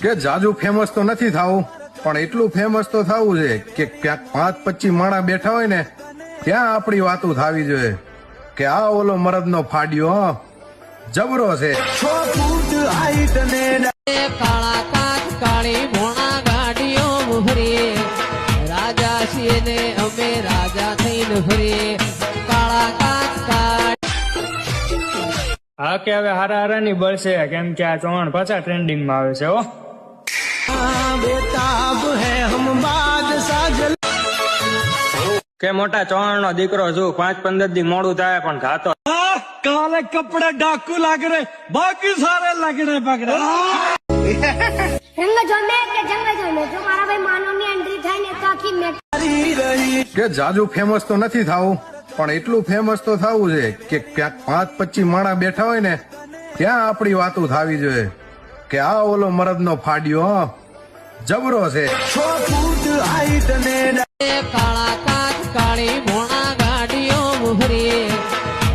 કે જાજુ ફેમસ તો નથી થાવું, પણ એટલું ફેમસ તો થવું છે કે ક્યાંક 5-25 માણા બેઠા હોય ને ત્યાં આપણી વાતો થાવી જોઈએ કે આ ઓલો મરદનો ફાડ્યો જબરો છે. કાળા કાચ કાળી ભોણા ગાડીઓ મુહરીએ, રાજા છીએ ને અમે રાજા થઈને ફરીએ. કાળા કાચ હા કે હવે હારા હારા ની બળશે, કેમ કે આ ચૌહાણ પાછા ટ્રેન્ડિંગ માં આવે છે. હો કે મોટા ચૌહાણ નો દીકરો છું, 5-15 દી મોડું થાય પણ ખાતો. काले कपड़े डाकू लग रहे, बाकी सारे लगने पकड़े. જંગ જોમે કે જંગ જોમે, જો મારા ભાઈ માનવની એન્ટ્રી થાય ને તો આખી મેટ કે જાજુ ફેમસ તો નથી થાવું, પણ એટલું ફેમસ તો થવું છે કે ક્યાંક 5-25 માણા બેઠા હોય ને ત્યાં આપણી વાતો થાવી જોઈએ કે આ ઓલો મરદનો ફાડ્યો જબરો છે. કાળા કાચ કાળી ભોણા ગાડીઓ મુહરીએ,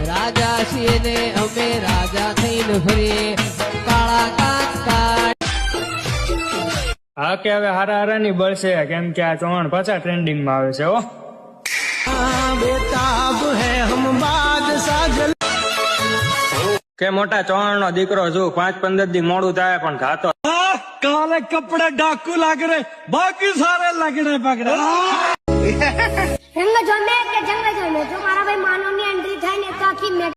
રાજા છીએ ને અમે રાજા થઈને ફરીએ. કાળા કાચ હા કે હવે હારા હારા ની બળશે, કેમ કે આ ચૌહાણ પાછા ટ્રેન્ડિંગ માં આવે છે. હો કે મોટા ચૌહાણ નો દીકરો છું, 5-15 દી મોડું થાય પણ ખાતો. काले कपड़े डाकू लग रहे, बाकी सारे लगने पकड़े. જંગ જોમે કે જંગ જોમે, જો મારા ભાઈ માનવની એન્ટ્રી થાય ને તો આખી મેટ